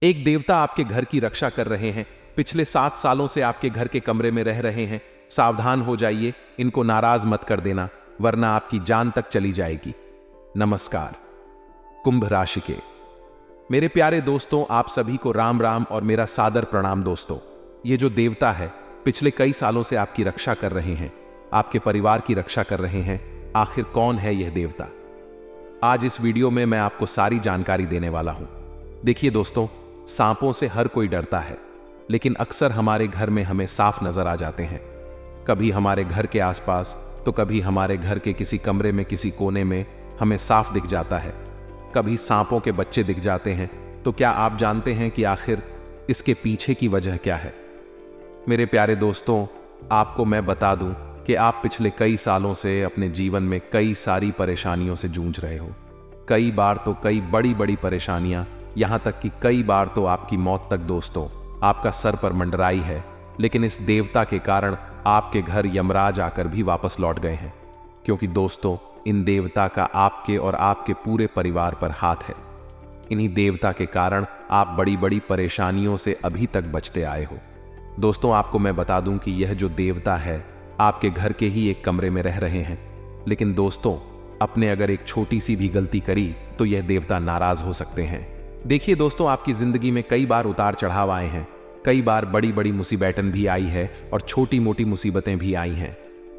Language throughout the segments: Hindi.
एक देवता आपके घर की रक्षा कर रहे हैं। पिछले 7 सालों से आपके घर के कमरे में रह रहे हैं। सावधान हो जाइए, इनको नाराज मत कर देना, वरना आपकी जान तक चली जाएगी। नमस्कार। कुंभ राशि के मेरे प्यारे दोस्तों, आप सभी को राम राम और मेरा सादर प्रणाम। दोस्तों, ये जो देवता है पिछले कई सालों से आपकी रक्षा कर रहे हैं, आपके परिवार की रक्षा कर रहे हैं। आखिर कौन है यह देवता? आज इस वीडियो में मैं आपको सारी जानकारी देने वाला हूं। देखिए दोस्तों, सांपों से हर कोई डरता है, लेकिन अक्सर हमारे घर में हमें साफ नजर आ जाते हैं। कभी हमारे घर के आसपास, तो कभी हमारे घर के किसी कमरे में, किसी कोने में हमें साफ दिख जाता है। कभी सांपों के बच्चे दिख जाते हैं। तो क्या आप जानते हैं कि आखिर इसके पीछे की वजह क्या है? मेरे प्यारे दोस्तों, आपको मैं बता दूं कि आप पिछले कई सालों से अपने जीवन में कई सारी परेशानियों से जूझ रहे हो। कई बार तो कई बड़ी बड़ी परेशानियां, यहां तक कि कई बार तो आपकी मौत तक दोस्तों आपका सर पर मंडराई है। लेकिन इस देवता के कारण आपके घर यमराज आकर भी वापस लौट गए हैं, क्योंकि दोस्तों इन देवता का आपके और आपके पूरे परिवार पर हाथ है। इन्हीं देवता के कारण आप बड़ी बड़ी परेशानियों से अभी तक बचते आए हो। दोस्तों, आपको मैं बता दूं कि यह जो देवता है आपके घर के ही एक कमरे में रह रहे हैं। लेकिन दोस्तों, अपने अगर एक छोटी सी भी गलती करी तो यह देवता नाराज हो सकते हैं। देखिए दोस्तों, आपकी जिंदगी में कई बार उतार चढ़ाव आए हैं, कई बार बड़ी बड़ी मुसीबतें भी आई है और छोटी मोटी मुसीबतें भी आई हैं।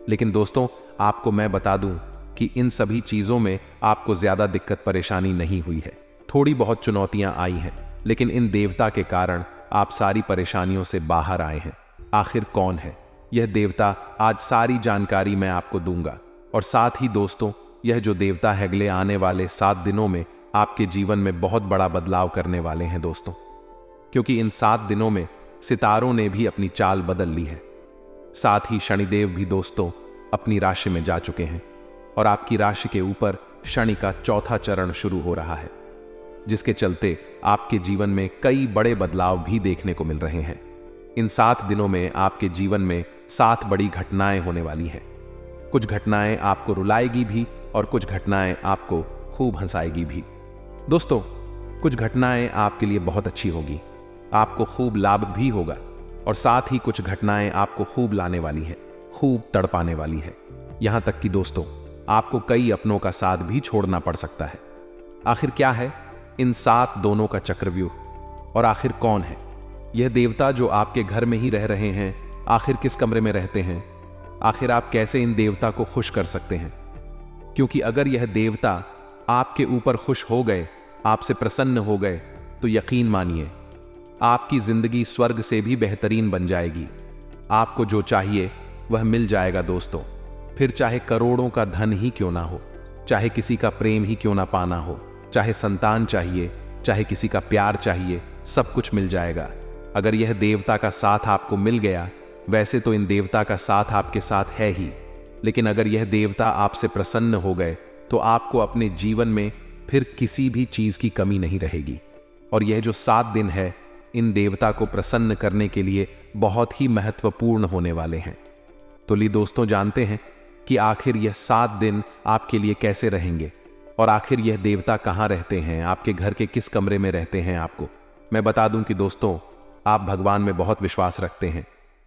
लेकिन दोस्तों, आपको मैं बता दूं कि इन सभी चीजों में आपको ज्यादा दिक्कत परेशानी नहीं हुई है। थोड़ी बहुत चुनौतियां आई हैं, लेकिन इन देवता के कारण आप सारी परेशानियों से बाहर आए हैं। आखिर कौन है यह देवता? आज सारी जानकारी मैं आपको दूंगा। और साथ ही दोस्तों, यह जो देवता है अगले आने वाले 7 दिनों में आपके जीवन में बहुत बड़ा बदलाव करने वाले हैं दोस्तों, क्योंकि इन 7 दिनों में सितारों ने भी अपनी चाल बदल ली है। साथ ही शनिदेव भी दोस्तों अपनी राशि में जा चुके हैं और आपकी राशि के ऊपर शनि का 4था चरण शुरू हो रहा है, जिसके चलते आपके जीवन में कई बड़े बदलाव भी देखने को मिल रहे हैं। इन 7 दिनों में आपके जीवन में 7 बड़ी घटनाएं होने वाली हैं। कुछ घटनाएं आपको रुलाएगी भी और कुछ घटनाएं आपको खूब हंसाएगी भी। दोस्तों, कुछ घटनाएं आपके लिए बहुत अच्छी होगी, आपको खूब लाभ भी होगा, और साथ ही कुछ घटनाएं आपको खूब लाने वाली है, खूब तड़पाने वाली है। यहां तक कि दोस्तों, आपको कई अपनों का साथ भी छोड़ना पड़ सकता है। आखिर क्या है इन 7 दोनों का चक्रव्यूह, और आखिर कौन है यह देवता जो आपके घर में ही रह रहे हैं? आखिर किस कमरे में रहते हैं? आखिर आप कैसे इन देवता को खुश कर सकते हैं? क्योंकि अगर यह देवता आपके ऊपर खुश हो गए, आपसे प्रसन्न हो गए, तो यकीन मानिए आपकी जिंदगी स्वर्ग से भी बेहतरीन बन जाएगी। आपको जो चाहिए वह मिल जाएगा दोस्तों। फिर चाहे करोड़ों का धन ही क्यों ना हो, चाहे किसी का प्रेम ही क्यों ना पाना हो, चाहे संतान चाहिए, चाहे किसी का प्यार चाहिए, सब कुछ मिल जाएगा अगर यह देवता का साथ आपको मिल गया। वैसे तो इन देवता का साथ आपके साथ है ही, लेकिन अगर यह देवता आपसे प्रसन्न हो गए तो आपको अपने जीवन में फिर किसी भी चीज की कमी नहीं रहेगी। और यह जो 7 दिन है इन देवता को प्रसन्न करने के लिए बहुत ही महत्वपूर्ण होने वाले हैं। तो ली दोस्तों, जानते हैं कि आखिर यह 7 दिन आपके लिए कैसे रहेंगे, और आखिर यह देवता कहां रहते हैं, आपके घर के किस कमरे में रहते हैं। आपको मैं बता दूं कि दोस्तों, आप भगवान में बहुत विश्वास रखते हैं।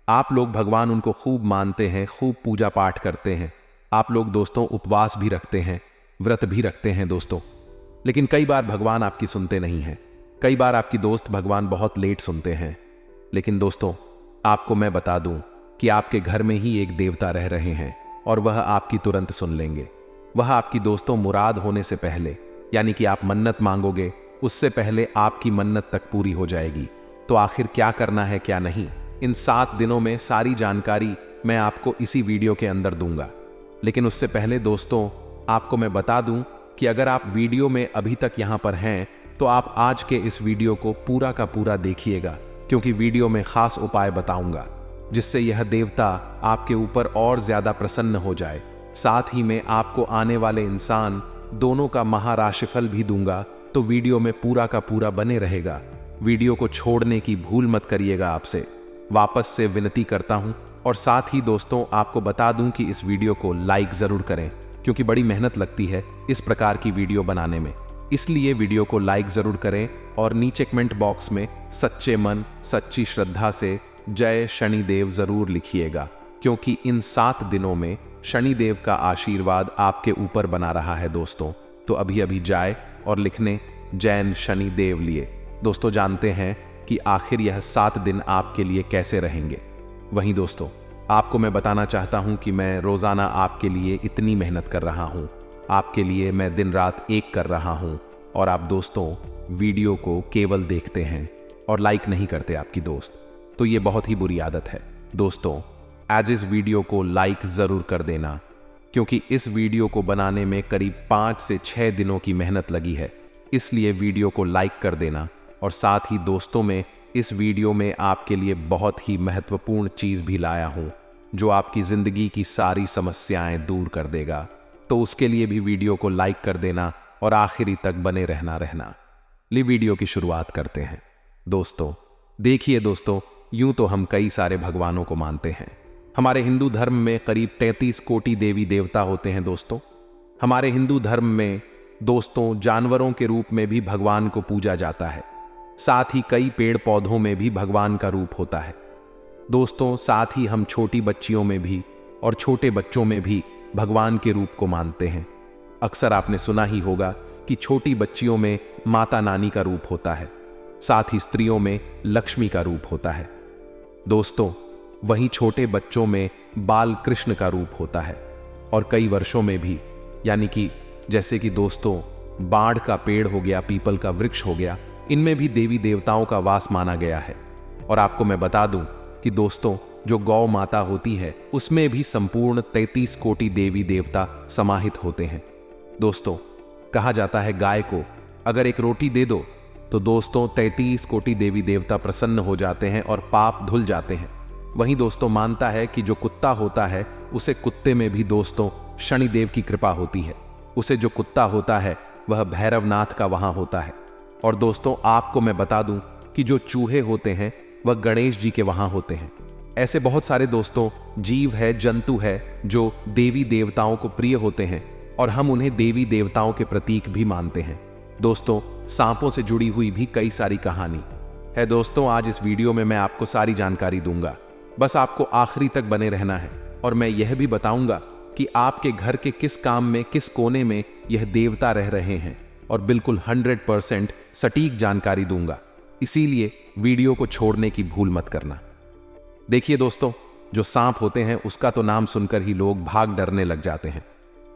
आप लोग भगवान उनको खूब मानते हैं, खूब पूजा पाठ करते हैं। आप लोग दोस्तों उपवास भी रखते हैं, व्रत भी रखते हैं दोस्तों। लेकिन कई बार भगवान आपकी सुनते नहीं हैं। कई बार आपकी दोस्त भगवान बहुत लेट सुनते हैं। लेकिन दोस्तों, आपको मैं बता दूं कि आपके घर में ही एक देवता रह रहे हैं और वह आपकी तुरंत सुन लेंगे। वह आपकी दोस्तों मुराद होने से पहले, यानी कि आप मन्नत मांगोगे उससे पहले आपकी मन्नत तक पूरी हो जाएगी। तो आखिर क्या करना है क्या नहीं, इन 7 दिनों में सारी जानकारी मैं आपको इसी वीडियो के अंदर दूंगा। लेकिन उससे पहले दोस्तों, आपको मैं बता दूं कि अगर आप वीडियो में अभी तक यहां पर हैं तो आप आज के इस वीडियो को पूरा का पूरा देखिएगा, क्योंकि वीडियो में खास उपाय बताऊंगा जिससे यह देवता आपके ऊपर और ज्यादा प्रसन्न हो जाए। साथ ही मैं आपको आने वाले इंसान दोनों का महाराशिफल भी दूंगा। तो वीडियो में पूरा का पूरा बने रहेगा। वीडियो को छोड़ने की भूल मत करिएगा, आपसे वापस से विनती करता हूं। और साथ ही दोस्तों, आपको बता दूं कि इस वीडियो को लाइक जरूर करें, क्योंकि बड़ी मेहनत लगती है इस प्रकार की वीडियो बनाने में। इसलिए वीडियो को लाइक जरूर करें और नीचे कमेंट बॉक्स में सच्चे मन सच्ची श्रद्धा से जय शनिदेव जरूर लिखिएगा, क्योंकि इन 7 दिनों में शनिदेव का आशीर्वाद आपके ऊपर बना रहा है दोस्तों। तो अभी अभी जाए और लिखने जैन शनिदेव लिए। दोस्तों जानते हैं कि आखिर यह 7 दिन आपके लिए कैसे रहेंगे। वहीं दोस्तों आपको मैं बताना चाहता हूं कि मैं रोजाना आपके लिए इतनी मेहनत कर रहा हूं, आपके लिए मैं दिन रात एक कर रहा हूं, और आप दोस्तों वीडियो को केवल देखते हैं और लाइक नहीं करते आपकी दोस्त। तो ये बहुत ही बुरी आदत है दोस्तों। एज इस वीडियो को लाइक जरूर कर देना, क्योंकि इस वीडियो को बनाने में करीब 5 से 6 दिनों की मेहनत लगी है। इसलिए वीडियो को लाइक कर देना, और साथ ही दोस्तों में इस वीडियो में आपके लिए बहुत ही महत्वपूर्ण चीज भी लाया हूं, जो आपकी जिंदगी की सारी समस्याएं दूर कर देगा। तो उसके लिए भी वीडियो को लाइक कर देना और आखिरी तक बने रहना। ली वीडियो की शुरुआत करते हैं। दोस्तों देखिए दोस्तों, यूं तो हम कई सारे भगवानों को मानते हैं। हमारे हिंदू धर्म में करीब 33 कोटि देवी देवता होते हैं दोस्तों। हमारे हिंदू धर्म में दोस्तों जानवरों के रूप में भी भगवान को पूजा जाता है। साथ ही कई पेड़ पौधों में भी भगवान का रूप होता है दोस्तों। साथ ही हम छोटी बच्चियों में भी और छोटे बच्चों में भी भगवान के रूप को मानते हैं। अक्सर आपने सुना ही होगा कि छोटी बच्चियों में माता नानी का रूप होता है, साथ ही स्त्रियों में लक्ष्मी का रूप होता है दोस्तों। वहीं छोटे बच्चों में बाल कृष्ण का रूप होता है, और कई वर्षों में भी, यानी कि जैसे कि दोस्तों बाढ़ का पेड़ हो गया, पीपल का वृक्ष हो गया, इनमें भी देवी देवताओं का वास माना गया है। और आपको मैं बता दूं कि दोस्तों जो गौ माता होती है उसमें भी संपूर्ण 33 कोटि देवी देवता समाहित होते हैं दोस्तों। कहा जाता है गाय को अगर एक रोटी दे दो तो दोस्तों 33 कोटि देवी देवता प्रसन्न हो जाते हैं और पाप धुल जाते हैं। वहीं दोस्तों मानता है कि जो कुत्ता होता है उसे कुत्ते में भी दोस्तों शनिदेव की कृपा होती है। उसे जो कुत्ता होता है वह भैरवनाथ का वहां होता है। और दोस्तों आपको मैं बता दूं कि जो चूहे होते हैं वह गणेश जी के वहां होते हैं। ऐसे बहुत सारे दोस्तों जीव है, जंतु है जो देवी देवताओं को प्रिय होते हैं, और हम उन्हें देवी देवताओं के प्रतीक भी मानते हैं दोस्तों। सांपों से जुड़ी हुई भी कई सारी कहानी है दोस्तों। आज इस वीडियो में मैं आपको सारी जानकारी दूंगा, बस आपको आखिरी तक बने रहना है। और मैं यह भी बताऊंगा कि आपके घर के किस काम में, किस कोने में यह देवता रह रहे हैं, और बिल्कुल 100% सटीक जानकारी दूंगा। इसीलिए वीडियो को छोड़ने की भूल मत करना। देखिए दोस्तों, जो सांप होते हैं उसका तो नाम सुनकर ही लोग भाग डरने लग जाते हैं।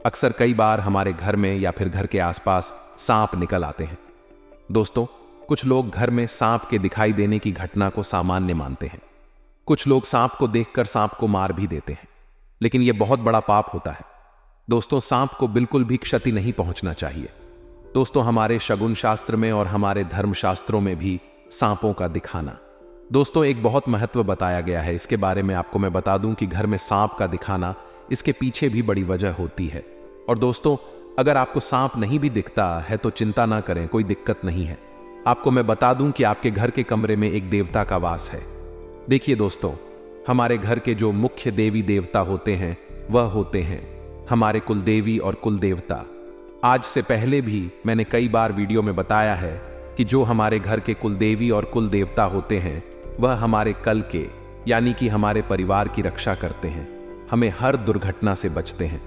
अक्सर कई बार हमारे घर में या फिर घर के आसपास सांप निकल आते हैं दोस्तों। कुछ लोग घर में सांप के दिखाई देने की घटना को सामान्य मानते हैं। कुछ लोग सांप को देखकर सांप को मार भी देते हैं, लेकिन यह बहुत बड़ा पाप होता है दोस्तों। सांप को बिल्कुल भी क्षति नहीं पहुंचना चाहिए दोस्तों। हमारे शगुन शास्त्र में और हमारे धर्म शास्त्रों में भी सांपों का दिखाना दोस्तों एक बहुत महत्व बताया गया है। इसके बारे में आपको मैं बता दूं कि घर में सांप का दिखाना, इसके पीछे भी बड़ी वजह होती है। और दोस्तों अगर आपको सांप नहीं भी दिखता है तो चिंता ना करें, कोई दिक्कत नहीं है। आपको मैं बता दूं कि आपके घर के कमरे में एक देवता का वास है। देखिए दोस्तों, हमारे घर के जो मुख्य देवी देवता होते हैं वह होते हैं हमारे कुलदेवी और कुलदेवता। आज से पहले भी मैंने कई बार वीडियो में बताया है कि जो हमारे घर के कुलदेवी और कुलदेवता होते हैं वह हमारे कल के, यानी कि हमारे परिवार की रक्षा करते हैं, हमें हर दुर्घटना से बचते हैं।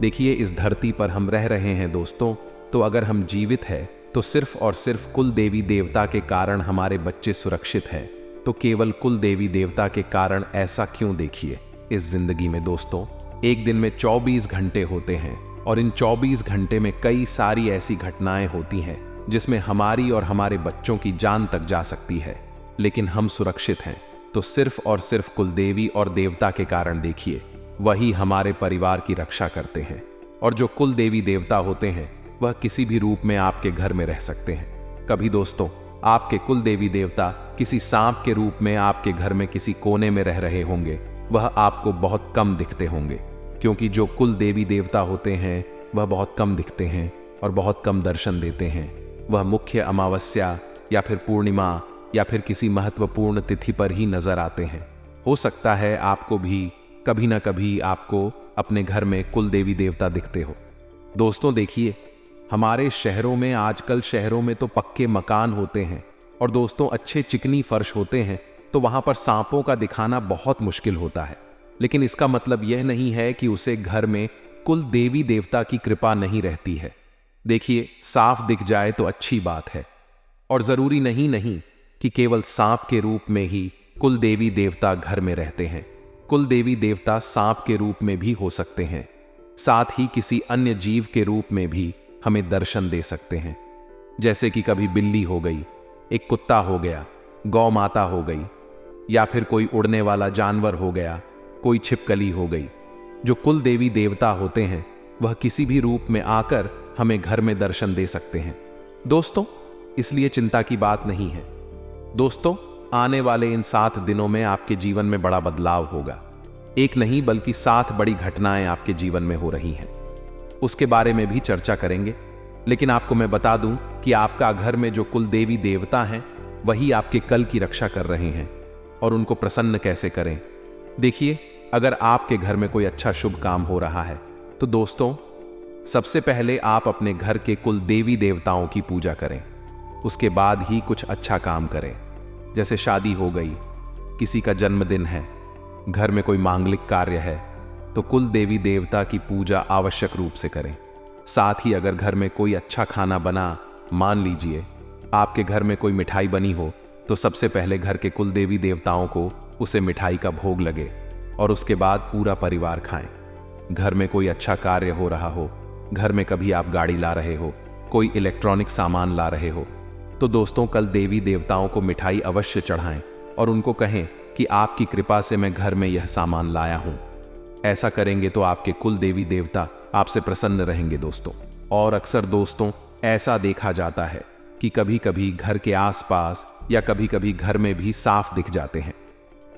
देखिए इस धरती पर हम रह रहे हैं दोस्तों, तो अगर हम जीवित हैं तो सिर्फ और सिर्फ कुल देवी देवता के कारण हमारे बच्चे सुरक्षित हैं। तो केवल कुल देवी देवता के कारण ऐसा क्यों? देखिए इस जिंदगी में दोस्तों एक दिन में 24 घंटे होते हैं, और इन 24 घंटे में कई सारी ऐसी घटनाएं होती हैं जिसमें हमारी और हमारे बच्चों की जान तक जा सकती है, लेकिन हम सुरक्षित हैं तो सिर्फ और सिर्फ कुलदेवी और देवता के कारण। देखिए वही हमारे परिवार की रक्षा करते हैं, और जो कुल देवी देवता होते हैं वह किसी भी रूप में आपके घर में रह सकते हैं। कभी दोस्तों आपके कुल देवी देवता किसी सांप के रूप में आपके घर में किसी कोने में रह रहे होंगे, वह आपको बहुत कम दिखते होंगे, क्योंकि जो कुल देवी देवता होते हैं वह बहुत कम दिखते हैं और बहुत कम दर्शन देते हैं। वह मुख्य अमावस्या या फिर पूर्णिमा या फिर किसी महत्वपूर्ण तिथि पर ही नजर आते हैं। हो सकता है आपको भी कभी ना कभी आपको अपने घर में कुल देवी देवता दिखते हो। दोस्तों देखिए हमारे शहरों में आजकल शहरों में तो पक्के मकान होते हैं और दोस्तों अच्छे चिकनी फर्श होते हैं, तो वहां पर सांपों का दिखाना बहुत मुश्किल होता है। लेकिन इसका मतलब यह नहीं है कि उसे घर में कुल देवी देवता की कृपा नहीं रहती है। देखिए, साफ दिख जाए तो अच्छी बात है, और जरूरी नहीं कि केवल सांप के रूप में ही कुल देवी देवता घर में रहते हैं। कुल देवी देवता सांप के रूप में भी हो सकते हैं, साथ ही किसी अन्य जीव के रूप में भी हमें दर्शन दे सकते हैं। जैसे कि कभी बिल्ली हो गई, एक कुत्ता हो गया, गौ माता हो गई, या फिर कोई उड़ने वाला जानवर हो गया, कोई छिपकली हो गई। जो कुल देवी देवता होते हैं वह किसी भी रूप में आकर हमें घर में दर्शन दे सकते हैं दोस्तों, इसलिए चिंता की बात नहीं है। दोस्तों, आने वाले इन 7 दिनों में आपके जीवन में बड़ा बदलाव होगा। एक नहीं बल्कि 7 बड़ी घटनाएं आपके जीवन में हो रही हैं। उसके बारे में भी चर्चा करेंगे, लेकिन आपको मैं बता दूं कि आपका घर में जो कुल देवी देवता हैं वही आपके कल की रक्षा कर रहे हैं। और उनको प्रसन्न कैसे करें? देखिए, अगर आपके घर में कोई अच्छा शुभ काम हो रहा है तो दोस्तों, सबसे पहले आप अपने घर के कुल देवी देवताओं की पूजा करें। उसके बाद ही कुछ अच्छा काम करें। जैसे शादी हो गई, किसी का जन्मदिन है, घर में कोई मांगलिक कार्य है, तो कुल देवी देवता की पूजा आवश्यक रूप से करें। साथ ही अगर घर में कोई अच्छा खाना बना, मान लीजिए आपके घर में कोई मिठाई बनी हो, तो सबसे पहले घर के कुल देवी देवताओं को उसे मिठाई का भोग लगे और उसके बाद पूरा परिवार खाएं। घर में कोई अच्छा कार्य हो रहा हो, घर में कभी आप गाड़ी ला रहे हो, कोई इलेक्ट्रॉनिक सामान ला रहे हो, तो दोस्तों कल देवी देवताओं को मिठाई अवश्य चढ़ाएं और उनको कहें कि आपकी कृपा से मैं घर में यह सामान लाया हूं। ऐसा करेंगे तो आपके कुल देवी देवता आपसे प्रसन्न रहेंगे दोस्तों। और अक्सर दोस्तों ऐसा देखा जाता है कि कभी कभी घर के आसपास या कभी कभी घर में भी सांप दिख जाते हैं।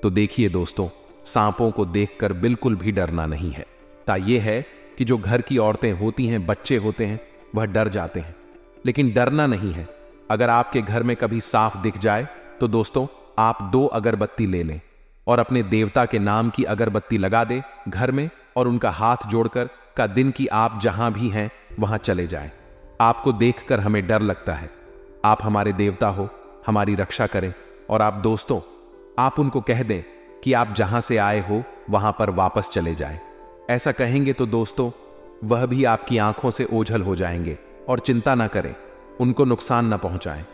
तो देखिए दोस्तों, सांपों को देखकर बिल्कुल भी डरना नहीं है। यह है कि जो घर की औरतें होती हैं, बच्चे होते हैं, वह डर जाते हैं, लेकिन डरना नहीं है। अगर आपके घर में कभी सांप दिख जाए तो दोस्तों आप 2 अगरबत्ती ले लें और अपने देवता के नाम की अगरबत्ती लगा दे घर में, और उनका हाथ जोड़कर का दिन की आप जहां भी हैं वहां चले जाएं। आपको देखकर हमें डर लगता है, आप हमारे देवता हो, हमारी रक्षा करें। और आप दोस्तों, आप उनको कह दें कि आप जहां से आए हो वहां पर वापस चले जाएं। ऐसा कहेंगे तो दोस्तों वह भी आपकी आंखों से ओझल हो जाएंगे। और चिंता ना करें, उनको नुकसान ना पहुंचाएं।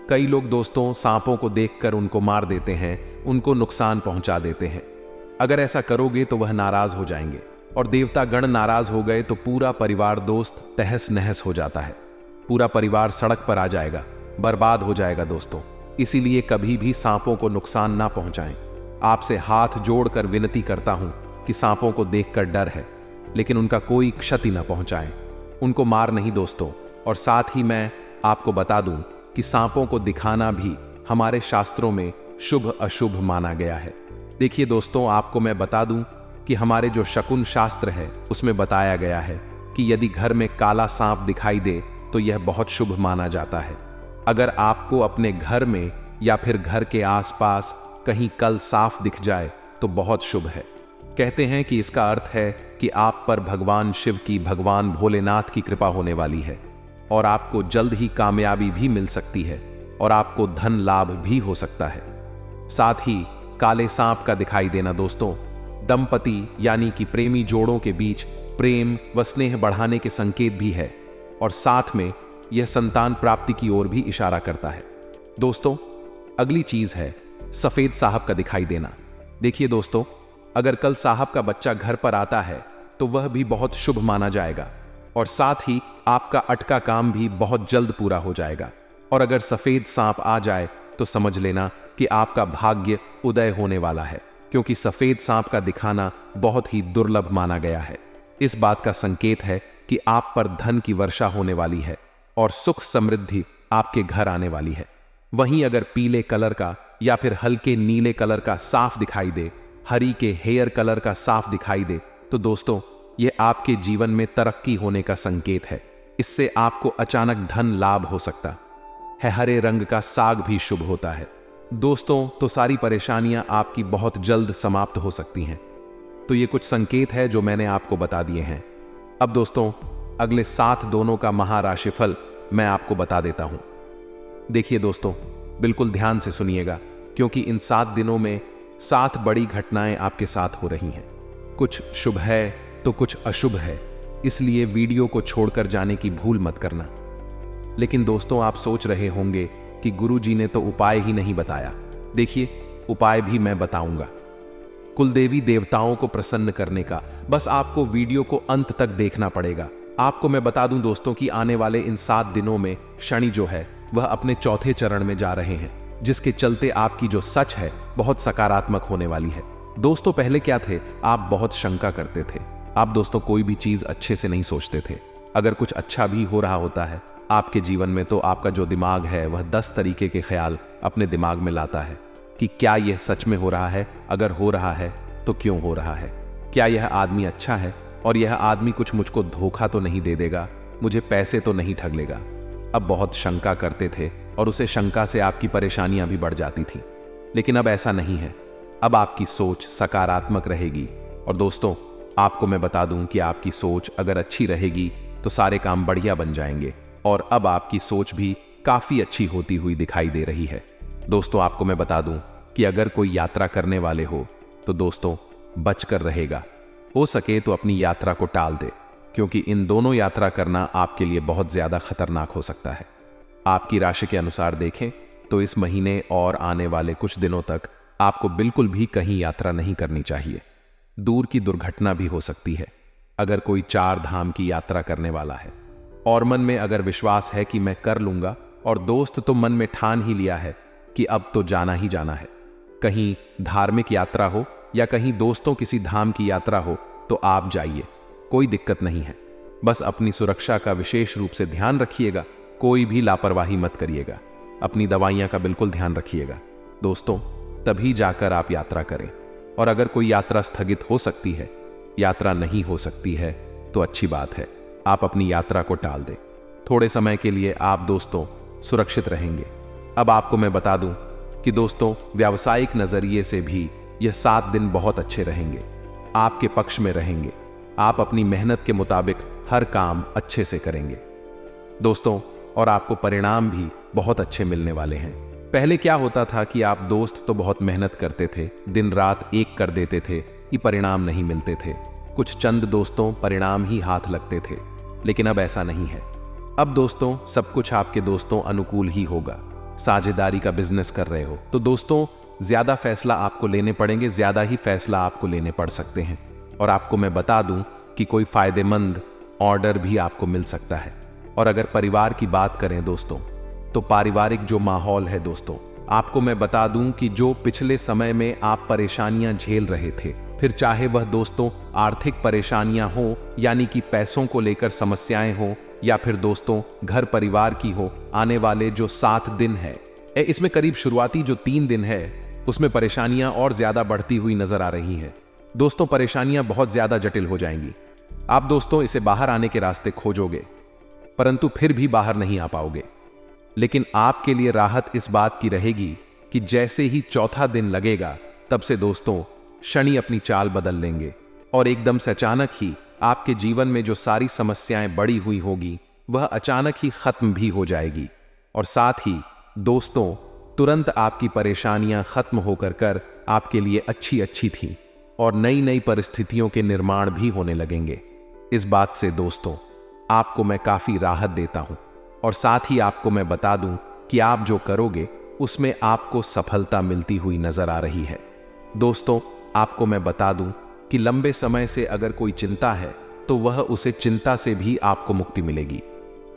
कई लोग दोस्तों सांपों को देखकर उनको मार देते हैं, उनको नुकसान पहुंचा देते हैं। अगर ऐसा करोगे तो वह नाराज हो जाएंगे, और देवता गण नाराज हो गए तो पूरा परिवार दोस्त तहस नहस हो जाता है। पूरा परिवार सड़क पर आ जाएगा, बर्बाद हो जाएगा दोस्तों। इसीलिए कभी भी सांपों को नुकसान ना पहुंचाएं। आपसे हाथ जोड़कर विनती करता हूं कि सांपों को देखकर डर है, लेकिन उनका कोई क्षति ना पहुंचाएं, उनको मार नहीं दोस्तों। और साथ ही मैं आपको बता दूं कि सांपों को दिखाना भी हमारे शास्त्रों में शुभ अशुभ माना गया है। देखिए दोस्तों, आपको मैं बता दूं कि हमारे जो शकुन शास्त्र है उसमें बताया गया है कि यदि घर में काला सांप दिखाई दे तो यह बहुत शुभ माना जाता है। अगर आपको अपने घर में या फिर घर के आसपास कहीं कल साफ दिख जाए तो बहुत शुभ है। कहते हैं कि इसका अर्थ है कि आप पर भगवान शिव की, भगवान भोलेनाथ की कृपा होने वाली है, और आपको जल्द ही कामयाबी भी मिल सकती है, और आपको धन लाभ भी हो सकता है। साथ ही काले सांप का दिखाई देना दोस्तों दंपति यानी कि प्रेमी जोड़ों के बीच प्रेम व स्नेह बढ़ाने के संकेत भी है, और साथ में यह संतान प्राप्ति की ओर भी इशारा करता है। दोस्तों अगली चीज है सफेद साहब का दिखाई देना। देखिए दोस्तों, अगर कल साहब का बच्चा घर पर आता है तो वह भी बहुत शुभ माना जाएगा, और साथ ही आपका अटका काम भी बहुत जल्द पूरा हो जाएगा। और अगर सफेद सांप आ जाए तो समझ लेना कि आपका भाग्य उदय होने वाला है, क्योंकि सफेद सांप का दिखाना बहुत ही दुर्लभ माना गया है। इस बात का संकेत है कि आप पर धन की वर्षा होने वाली है और सुख समृद्धि आपके घर आने वाली है। वहीं अगर पीले कलर का या फिर हल्के नीले कलर का साफ दिखाई दे, हरी के हेयर कलर का साफ दिखाई दे, तो दोस्तों यह आपके जीवन में तरक्की होने का संकेत है। इससे आपको अचानक धन लाभ हो सकता है। हरे रंग का साग भी शुभ होता है दोस्तों, तो सारी परेशानियां आपकी बहुत जल्द समाप्त हो सकती हैं। तो ये कुछ संकेत है जो मैंने आपको बता दिए हैं। अब दोस्तों अगले 7 दोनों का महाराशिफल मैं आपको बता देता हूं। देखिए दोस्तों, बिल्कुल ध्यान से सुनिएगा, क्योंकि इन 7 दिनों में 7 बड़ी घटनाएं आपके साथ हो रही हैं। कुछ शुभ है तो कुछ अशुभ है, इसलिए वीडियो को छोड़कर जाने की भूल मत करना। लेकिन दोस्तों, आप सोच रहे होंगे कि गुरुजी ने तो उपाय ही नहीं बताया। देखिए, उपाय भी मैं बताऊंगा, कुलदेवी देवताओं को प्रसन्न करने का। बस आपको वीडियो को अंत तक देखना पड़ेगा। आपको मैं बता दूं दोस्तों कि आने वाले इन 7 दिनों में शनि जो है वह अपने चौथे चरण में जा रहे हैं, जिसके चलते आपकी जो सच है बहुत सकारात्मक होने वाली है। दोस्तों, पहले क्या थे, आप बहुत शंका करते थे। आप दोस्तों कोई भी चीज अच्छे से नहीं सोचते थे। अगर कुछ अच्छा भी हो रहा होता है आपके जीवन में, तो आपका जो दिमाग है वह 10 तरीके के ख्याल अपने दिमाग में लाता है कि क्या यह सच में हो रहा है, अगर हो रहा है तो क्यों हो रहा है, क्या यह आदमी अच्छा है और यह आदमी कुछ मुझको धोखा तो नहीं दे देगा, मुझे पैसे तो नहीं ठग लेगा। अब बहुत शंका करते थे और उसे शंका से आपकी परेशानियां भी बढ़ जाती थी। लेकिन अब ऐसा नहीं है, अब आपकी सोच सकारात्मक रहेगी। और दोस्तों, आपको मैं बता दूं कि आपकी सोच अगर अच्छी रहेगी तो सारे काम बढ़िया बन जाएंगे, और अब आपकी सोच भी काफी अच्छी होती हुई दिखाई दे रही है। दोस्तों, आपको मैं बता दूं कि अगर कोई यात्रा करने वाले हो तो दोस्तों बचकर रहेगा। हो सके तो अपनी यात्रा को टाल दे, क्योंकि इन दोनों यात्रा करना आपके लिए बहुत ज्यादा खतरनाक हो सकता है। आपकी राशि के अनुसार देखें तो इस महीने और आने वाले कुछ दिनों तक आपको बिल्कुल भी कहीं यात्रा नहीं करनी चाहिए। दूर की दुर्घटना भी हो सकती है अगर कोई 4 धाम की यात्रा करने वाला है और मन में अगर विश्वास है कि मैं कर लूंगा, और दोस्त तो मन में ठान ही लिया है कि अब तो जाना ही जाना है, कहीं धार्मिक यात्रा हो या कहीं दोस्तों किसी धाम की यात्रा हो, तो आप जाइए, कोई दिक्कत नहीं है। बस अपनी सुरक्षा का विशेष रूप से ध्यान रखिएगा, कोई भी लापरवाही मत करिएगा, अपनी दवाइयां का बिल्कुल ध्यान रखिएगा। दोस्तों, तभी जाकर आप यात्रा करें। और अगर कोई यात्रा स्थगित हो सकती है, यात्रा नहीं हो सकती है, तो अच्छी बात है, आप अपनी यात्रा को टाल दें। थोड़े समय के लिए आप दोस्तों सुरक्षित रहेंगे। अब आपको मैं बता दूं कि दोस्तों, व्यावसायिक नजरिए से भी यह 7 दिन बहुत अच्छे रहेंगे, आपके पक्ष में रहेंगे। आप अपनी मेहनत के मुताबिक हर काम अच्छे से करेंगे दोस्तों, और आपको परिणाम भी बहुत अच्छे मिलने वाले हैं। पहले क्या होता था कि आप दोस्त तो बहुत मेहनत करते थे, दिन रात एक कर देते थे, कि परिणाम नहीं मिलते थे। कुछ चंद दोस्तों परिणाम ही हाथ लगते थे, लेकिन अब ऐसा नहीं है। अब दोस्तों सब कुछ आपके दोस्तों अनुकूल ही होगा। साझेदारी का बिजनेस कर रहे हो तो दोस्तों ज्यादा फैसला आपको लेने पड़ेंगे, ज्यादा ही फैसला आपको लेने पड़ सकते हैं। और आपको मैं बता दूं कि कोई फायदेमंद ऑर्डर भी आपको मिल सकता है। और अगर परिवार की बात करें दोस्तों, तो पारिवारिक जो माहौल है दोस्तों, आपको मैं बता दूं कि जो पिछले समय में आप परेशानियां झेल रहे थे, फिर चाहे वह दोस्तों आर्थिक परेशानियां हो, यानी कि पैसों को लेकर समस्याएं हो, या फिर दोस्तों घर परिवार की हो, आने वाले जो 7 दिन है, इसमें करीब शुरुआती जो 3 दिन है उसमें परेशानियां और ज्यादा बढ़ती हुई नजर आ रही हैं। दोस्तों परेशानियां बहुत ज्यादा जटिल हो जाएंगी। आप दोस्तों इसे बाहर आने के रास्ते खोजोगे, परंतु फिर भी बाहर नहीं आ पाओगे। लेकिन आपके लिए राहत इस बात की रहेगी कि जैसे ही चौथा दिन लगेगा, तब से दोस्तों शनि अपनी चाल बदल लेंगे और एकदम से अचानक ही आपके जीवन में जो सारी समस्याएं बढ़ी हुई होगी वह अचानक ही खत्म भी हो जाएगी। और साथ ही दोस्तों तुरंत आपकी परेशानियां खत्म होकर कर आपके लिए अच्छी अच्छी थी और नई नई परिस्थितियों के निर्माण भी होने लगेंगे। इस बात से दोस्तों आपको मैं काफी राहत देता हूं और साथ ही आपको मैं बता दूं कि आप जो करोगे उसमें आपको सफलता मिलती हुई नजर आ रही है। दोस्तों आपको मैं बता दूं कि लंबे समय से अगर कोई चिंता है तो वह उसे चिंता से भी आपको मुक्ति मिलेगी।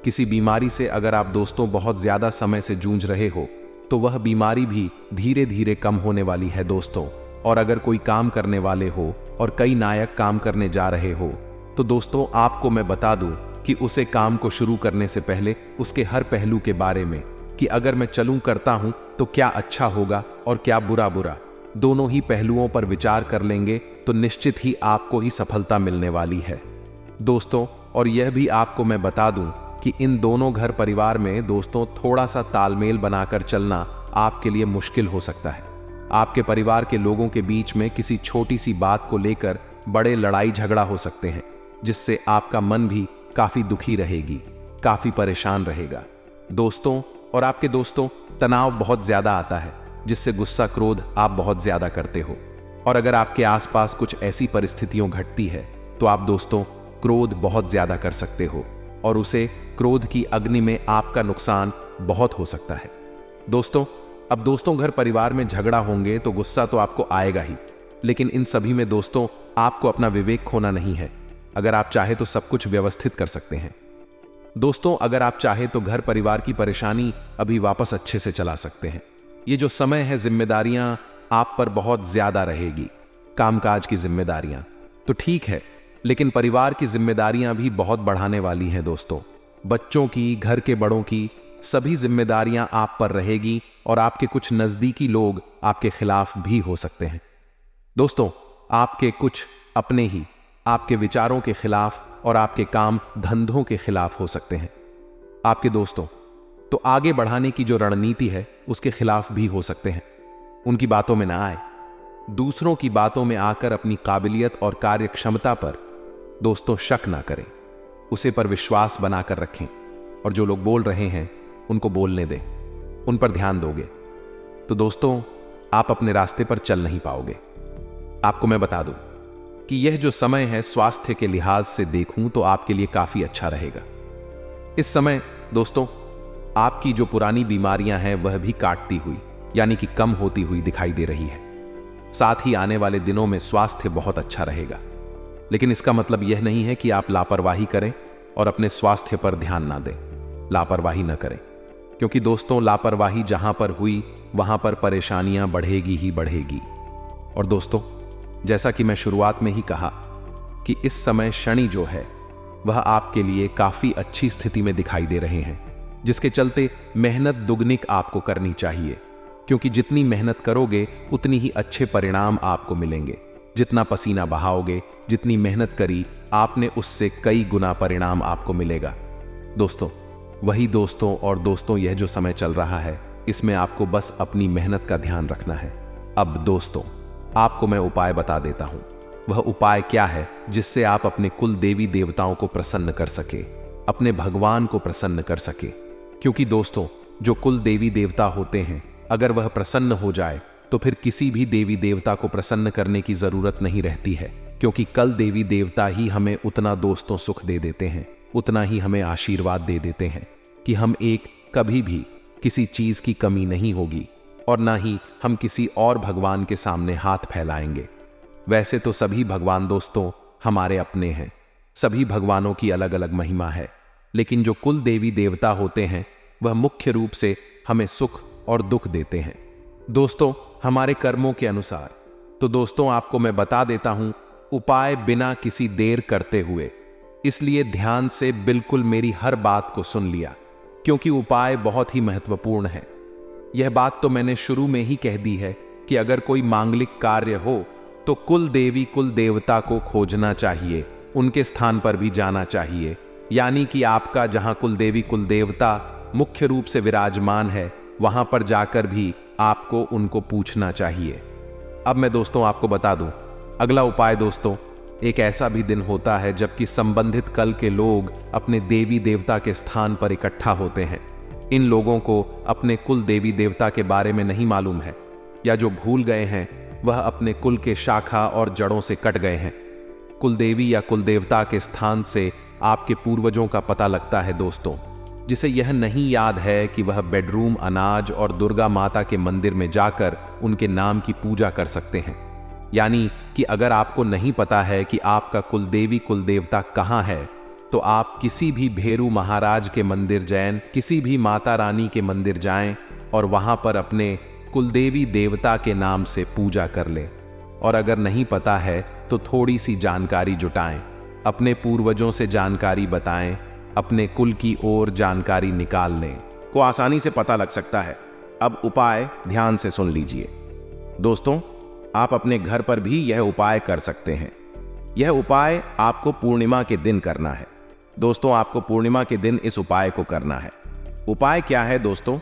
किसी बीमारी से अगर आप दोस्तों बहुत ज्यादा समय से जूझ रहे हो तो वह बीमारी भी धीरे धीरे कम होने वाली है दोस्तों। और अगर कोई काम करने वाले हो और कई नायक काम करने जा रहे हो तो दोस्तों आपको मैं बता दूं कि उसे काम को शुरू करने से पहले उसके हर पहलू के बारे में कि अगर मैं चलूं करता हूं तो क्या अच्छा होगा और क्या बुरा बुरा, दोनों ही पहलुओं पर विचार कर लेंगे तो निश्चित ही आपको ही सफलता मिलने वाली है दोस्तों। और यह भी आपको मैं बता दूं कि इन दोनों घर परिवार में दोस्तों थोड़ा सा तालमेल बनाकर चलना आपके लिए मुश्किल हो सकता है। आपके परिवार के लोगों के बीच में किसी छोटी सी बात को लेकर बड़े लड़ाई झगड़ा हो सकते हैं, जिससे आपका मन भी काफी दुखी रहेगी, काफी परेशान रहेगा। दोस्तों और आपके दोस्तों तनाव बहुत ज्यादा आता है, जिससे गुस्सा क्रोध आप बहुत ज्यादा करते हो। और अगर आपके आसपास कुछ ऐसी परिस्थितियां घटती है तो आप दोस्तों क्रोध बहुत ज्यादा कर सकते हो और उसे क्रोध की अग्नि में आपका नुकसान बहुत हो सकता है। दोस्तों अब दोस्तों घर परिवार में झगड़ा होंगे तो गुस्सा तो आपको आएगा ही, लेकिन इन सभी में दोस्तों आपको अपना विवेक खोना नहीं है। अगर आप चाहे तो सब कुछ व्यवस्थित कर सकते हैं। दोस्तों अगर आप चाहे तो घर परिवार की परेशानी अभी वापस अच्छे से चला सकते हैं। ये जो समय है जिम्मेदारियां आप पर बहुत ज्यादा रहेगी, कामकाज की जिम्मेदारियां तो ठीक है, लेकिन परिवार की जिम्मेदारियां भी बहुत बढ़ाने वाली हैं दोस्तों। बच्चों की, घर के बड़ों की सभी जिम्मेदारियां आप पर रहेगी और आपके कुछ नजदीकी लोग आपके खिलाफ भी हो सकते हैं। दोस्तों आपके कुछ अपने ही आपके विचारों के खिलाफ और आपके काम धंधों के खिलाफ हो सकते हैं। आपके दोस्तों तो आगे बढ़ाने की जो रणनीति है उसके खिलाफ भी हो सकते हैं। उनकी बातों में ना आए, दूसरों की बातों में आकर अपनी काबिलियत और कार्य क्षमता पर दोस्तों शक ना करें, उसे पर विश्वास बनाकर रखें और जो लोग बोल रहे हैं उनको बोलने दें। उन पर ध्यान दोगे तो दोस्तों आप अपने रास्ते पर चल नहीं पाओगे। आपको मैं बता दूं कि यह जो समय है स्वास्थ्य के लिहाज से देखूं तो आपके लिए काफी अच्छा रहेगा। इस समय दोस्तों आपकी जो पुरानी बीमारियां हैं वह भी काटती हुई यानी कि कम होती हुई दिखाई दे रही है। साथ ही आने वाले दिनों में स्वास्थ्य बहुत अच्छा रहेगा, लेकिन इसका मतलब यह नहीं है कि आप लापरवाही करें और अपने स्वास्थ्य पर ध्यान ना दें। लापरवाही न करें, क्योंकि दोस्तों लापरवाही जहां पर हुई वहां पर परेशानियां बढ़ेगी ही बढ़ेगी। और दोस्तों जैसा कि मैं शुरुआत में ही कहा कि इस समय शनि जो है वह आपके लिए काफी अच्छी स्थिति में दिखाई दे रहे हैं, जिसके चलते मेहनत दुगनी आपको करनी चाहिए, क्योंकि जितनी मेहनत करोगे उतनी ही अच्छे परिणाम आपको मिलेंगे। जितना पसीना बहाओगे, जितनी मेहनत करी आपने, उससे कई गुना परिणाम आपको मिलेगा। दोस्तों वही दोस्तों और दोस्तों यह जो समय चल रहा है इसमें आपको बस अपनी मेहनत का ध्यान रखना है। अब दोस्तों आपको मैं उपाय बता देता हूं। वह उपाय क्या है जिससे आप अपने कुल देवी देवताओं को प्रसन्न कर सके, अपने भगवान को प्रसन्न कर सके। क्योंकि दोस्तों जो कुल देवी देवता होते हैं अगर वह प्रसन्न हो जाए तो फिर किसी भी देवी देवता को प्रसन्न करने की जरूरत नहीं रहती है, क्योंकि कल देवी देवता ही हमें उतना दोस्तों सुख दे देते हैं, उतना ही हमें आशीर्वाद दे देते हैं कि हम एक कभी भी किसी चीज की कमी नहीं होगी और ना ही हम किसी और भगवान के सामने हाथ फैलाएंगे। वैसे तो सभी भगवान दोस्तों हमारे अपने हैं, सभी भगवानों की अलग अलग महिमा है, लेकिन जो कुल देवी देवता होते हैं वह मुख्य रूप से हमें सुख और दुख देते हैं दोस्तों हमारे कर्मों के अनुसार। तो दोस्तों आपको मैं बता देता हूं उपाय बिना किसी देर करते हुए, इसलिए ध्यान से बिल्कुल मेरी हर बात को सुन लिया, क्योंकि उपाय बहुत ही महत्वपूर्ण है। यह बात तो मैंने शुरू में ही कह दी है कि अगर कोई मांगलिक कार्य हो तो कुल देवी कुल देवता को खोजना चाहिए, उनके स्थान पर भी जाना चाहिए, यानी कि आपका जहां कुल देवी कुल देवता मुख्य रूप से विराजमान है वहां पर जाकर भी आपको उनको पूछना चाहिए। अब मैं दोस्तों आपको बता दूं अगला उपाय। दोस्तों एक ऐसा भी दिन होता है जबकि संबंधित कल के लोग अपने देवी देवता के स्थान पर इकट्ठा होते हैं। इन लोगों को अपने कुल देवी देवता के बारे में नहीं मालूम है, या जो भूल गए हैं वह अपने कुल के शाखा और जड़ों से कट गए हैं। कुल देवी या कुल देवता के स्थान से आपके पूर्वजों का पता लगता है दोस्तों, जिसे यह नहीं याद है कि वह बेडरूम अनाज और दुर्गा माता के मंदिर में जाकर उनके नाम की पूजा कर सकते हैं। यानी कि अगर आपको नहीं पता है कि आपका कुल देवी कुल देवता कहाँ है तो आप किसी भी भेरू महाराज के मंदिर जाएं, किसी भी माता रानी के मंदिर जाएं और वहां पर अपने कुलदेवी देवता के नाम से पूजा कर लें। और अगर नहीं पता है तो थोड़ी सी जानकारी जुटाएं, अपने पूर्वजों से जानकारी बताएं, अपने कुल की ओर जानकारी निकाल लें, को आसानी से पता लग सकता है। अब उपाय ध्यान से सुन लीजिए दोस्तों, आप अपने घर पर भी यह उपाय कर सकते हैं। यह उपाय आपको पूर्णिमा के दिन करना है दोस्तों, आपको पूर्णिमा के दिन इस उपाय को करना है। उपाय क्या है दोस्तों?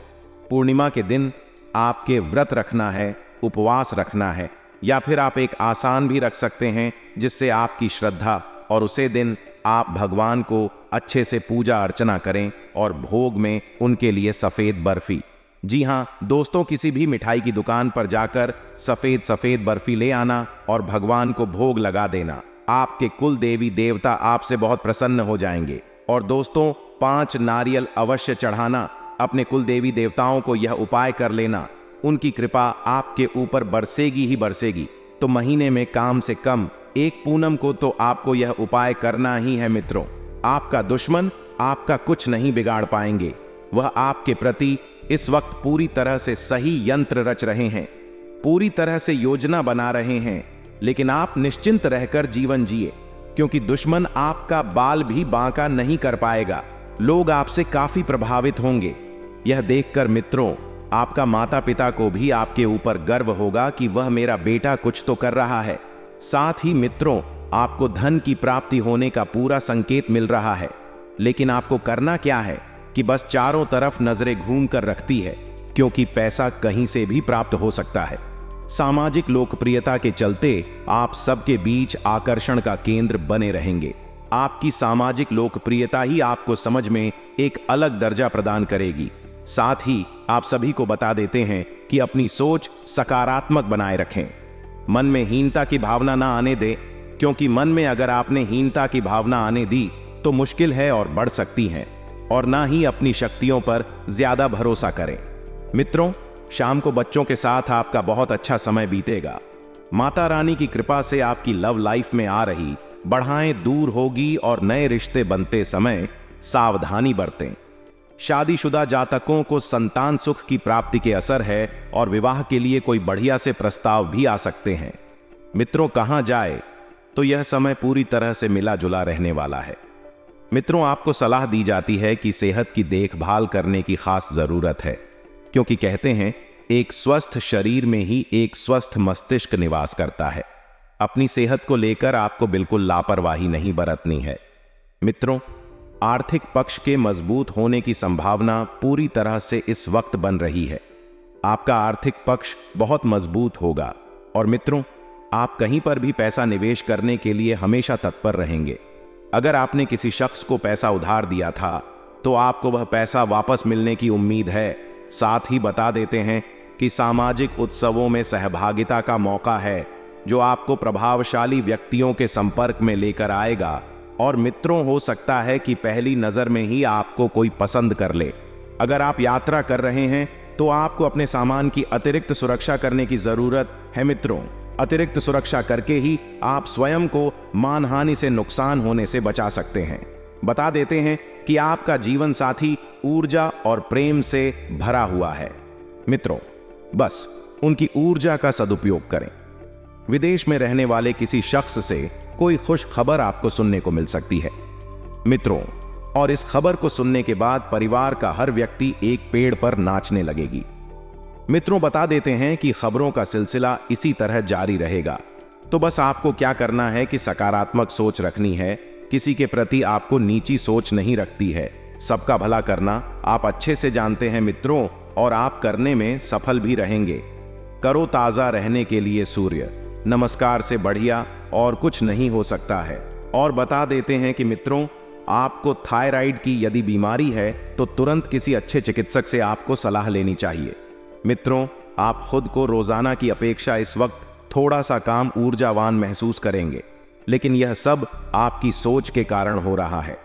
पूर्णिमा के दिन आपके व्रत रखना है, उपवास रखना है, या फिर आप एक आसान भी रख सकते हैं जिससे आपकी श्रद्धा और उसे दिन आप भगवान को अच्छे से पूजा अर्चना करें और भोग में उनके लिए सफेद बर्फी, जी हाँ दोस्तों, किसी भी मिठाई की दुकान पर जाकर सफेद बर्फी ले आना और भगवान को भोग लगा देना। आपके कुल देवी देवता आपसे बहुत प्रसन्न हो जाएंगे। और दोस्तों 5 नारियल अवश्य चढ़ाना। अपने कुल देवी देवताओं को यह उपाय कर लेना, उनकी कृपा आपके ऊपर बरसेगी ही बरसेगी। तो महीने में कम से कम 1 पूनम को तो आपको यह उपाय करना ही है मित्रों। आपका दुश्मन आपका कुछ नहीं बिगाड़ पाएंगे। वह आपके प्रति इस वक्त पूरी तरह से सही यंत्र रच रहे हैं, पूरी तरह से योजना बना रहे हैं। लेकिन आप निश्चिंत रहकर जीवन जिए, क्योंकि दुश्मन आपका बाल भी बांका नहीं कर पाएगा। लोग आपसे काफी प्रभावित होंगे। यह देखकर मित्रों आपका माता पिता को भी आपके ऊपर गर्व होगा कि वह मेरा बेटा कुछ तो कर रहा है। साथ ही मित्रों आपको धन की प्राप्ति होने का पूरा संकेत मिल रहा है। लेकिन आपको करना क्या है कि बस चारों तरफ नजरें घूम कर रखती है, क्योंकि पैसा कहीं से भी प्राप्त हो सकता है। सामाजिक लोकप्रियता के चलते आप सबके बीच आकर्षण का केंद्र बने रहेंगे। आपकी सामाजिक लोकप्रियता ही आपको समझ में एक अलग दर्जा प्रदान करेगी। साथ ही आप सभी को बता देते हैं कि अपनी सोच सकारात्मक बनाए रखें। मन में हीनता की भावना ना आने दें, क्योंकि मन में अगर आपने हीनता की भावना आने दी तो मुश्किल है और बढ़ सकती हैं। और ना ही अपनी शक्तियों पर ज्यादा भरोसा करें। मित्रों शाम को बच्चों के साथ आपका बहुत अच्छा समय बीतेगा। माता रानी की कृपा से आपकी लव लाइफ में आ रही बढ़ाएं दूर होगी और नए रिश्ते बनते समय सावधानी बरतें। शादीशुदा जातकों को संतान सुख की प्राप्ति के असर है और विवाह के लिए कोई बढ़िया से प्रस्ताव भी आ सकते हैं। मित्रों कहां जाए तो यह समय पूरी तरह से मिला जुला रहने वाला है। मित्रों आपको सलाह दी जाती है कि सेहत की देखभाल करने की खास जरूरत है, क्योंकि कहते हैं एक स्वस्थ शरीर में ही एक स्वस्थ मस्तिष्क निवास करता है। अपनी सेहत को लेकर आपको बिल्कुल लापरवाही नहीं बरतनी है। मित्रों आर्थिक पक्ष के मजबूत होने की संभावना पूरी तरह से इस वक्त बन रही है। आपका आर्थिक पक्ष बहुत मजबूत होगा और मित्रों आप कहीं पर भी पैसा निवेश करने के लिए हमेशा तत्पर रहेंगे। अगर आपने किसी शख्स को पैसा उधार दिया था तो आपको वह पैसा वापस मिलने की उम्मीद है। साथ ही बता देते हैं कि सामाजिक उत्सवों में सहभागिता का मौका है, जो आपको प्रभावशाली व्यक्तियों के संपर्क में लेकर आएगा। और मित्रों हो सकता है कि पहली नजर में ही आपको कोई पसंद कर ले। अगर आप यात्रा कर रहे हैं तो आपको अपने सामान की अतिरिक्त सुरक्षा करने की जरूरत है। मित्रों अतिरिक्त सुरक्षा करके ही आप स्वयं को मानहानि से नुकसान होने से बचा सकते हैं। बता देते हैं कि आपका जीवन साथी ऊर्जा और प्रेम से भरा हुआ है। मित्रों बस उनकी ऊर्जा का सदुपयोग करें। विदेश में रहने वाले किसी शख्स से कोई खुश खबर आपको सुनने को मिल सकती है मित्रों, और इस खबर को सुनने के बाद परिवार का हर व्यक्ति एक पेड़ पर नाचने लगेगी। मित्रों बता देते हैं कि खबरों का सिलसिला इसी तरह जारी रहेगा। तो बस आपको क्या करना है कि सकारात्मक सोच रखनी है। किसी के प्रति आपको नीची सोच नहीं रखती है। सबका भला करना आप अच्छे से जानते हैं मित्रों, और आप करने में सफल भी रहेंगे। करो ताजा रहने के लिए सूर्य नमस्कार से बढ़िया और कुछ नहीं हो सकता है। और बता देते हैं कि मित्रों आपको थायराइड की यदि बीमारी है तो तुरंत किसी अच्छे चिकित्सक से आपको सलाह लेनी चाहिए। मित्रों आप खुद को रोजाना की अपेक्षा इस वक्त थोड़ा सा काम ऊर्जावान महसूस करेंगे, लेकिन यह सब आपकी सोच के कारण हो रहा है।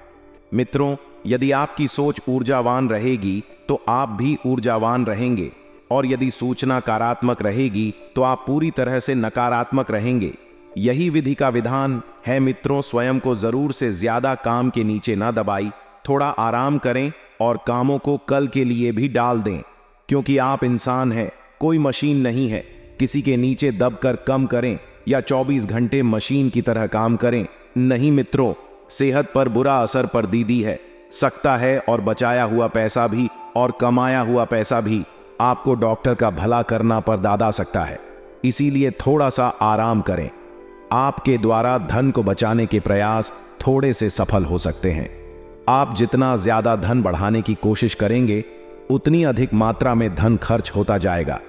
मित्रों यदि आपकी सोच ऊर्जावान रहेगी तो आप भी ऊर्जावान रहेंगे, और यदि सूचना नकारात्मक रहेगी तो आप पूरी तरह से नकारात्मक रहेंगे। यही विधि का विधान है मित्रों। स्वयं को जरूर से ज्यादा काम के नीचे ना दबाई, थोड़ा आराम करें और कामों को कल के लिए भी डाल दें, क्योंकि आप इंसान हैं, कोई मशीन नहीं है। किसी के नीचे दबकर कम करें या 24 घंटे मशीन की तरह काम करें नहीं मित्रों। सेहत पर बुरा असर पड़ती है सकता है, और बचाया हुआ पैसा भी और कमाया हुआ पैसा भी आपको डॉक्टर का भला करना पर दादा सकता है। इसीलिए थोड़ा सा आराम करें। आपके द्वारा धन को बचाने के प्रयास थोड़े से सफल हो सकते हैं। आप जितना ज्यादा धन बढ़ाने की कोशिश करेंगे उतनी अधिक मात्रा में धन खर्च होता जाएगा।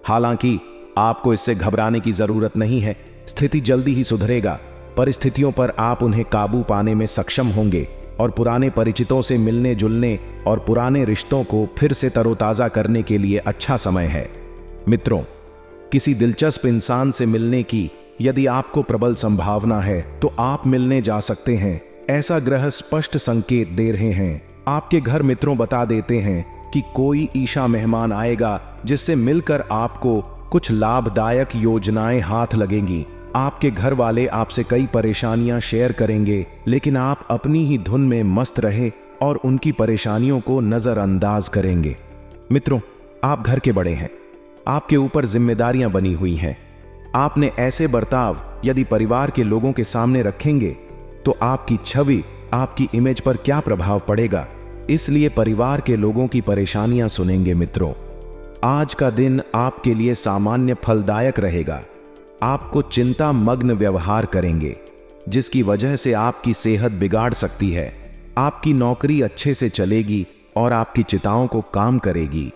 हालांकि आपको इससे घबराने की जरूरत नहीं है, स्थिति जल्दी ही सुधरेगा। परिस्थितियों पर आप उन्हें काबू पाने में सक्षम होंगे और पुराने परिचितों से मिलने जुलने और पुराने रिश्तों को फिर से तरोताजा करने के लिए अच्छा समय है। मित्रों, किसी दिलचस्प इंसान से मिलने की यदि आपको प्रबल संभावना है तो आप मिलने जा सकते हैं। ऐसा ग्रह स्पष्ट संकेत दे रहे हैं। आपके घर मित्रों बता देते हैं कि कोई ईशा मेहमान आएगा जिससे मिलकर आपको कुछ लाभदायक योजनाएं हाथ लगेंगी। आपके घर वाले आपसे कई परेशानियां शेयर करेंगे, लेकिन आप अपनी ही धुन में मस्त रहे और उनकी परेशानियों को नजरअंदाज करेंगे। मित्रों, आप घर के बड़े हैं, आपके ऊपर जिम्मेदारियां बनी हुई हैं। आपने ऐसे बर्ताव यदि परिवार के लोगों के सामने रखेंगे तो आपकी छवि, आपकी इमेज पर क्या प्रभाव पड़ेगा, इसलिए परिवार के लोगों की परेशानियां सुनेंगे। मित्रों, आज का दिन आपके लिए सामान्य फलदायक रहेगा। आपको चिंता मग्न व्यवहार करेंगे, जिसकी वजह से आपकी सेहत बिगाड़ सकती है। आपकी नौकरी अच्छे से चलेगी और आपकी चिताओं को काम करेगी।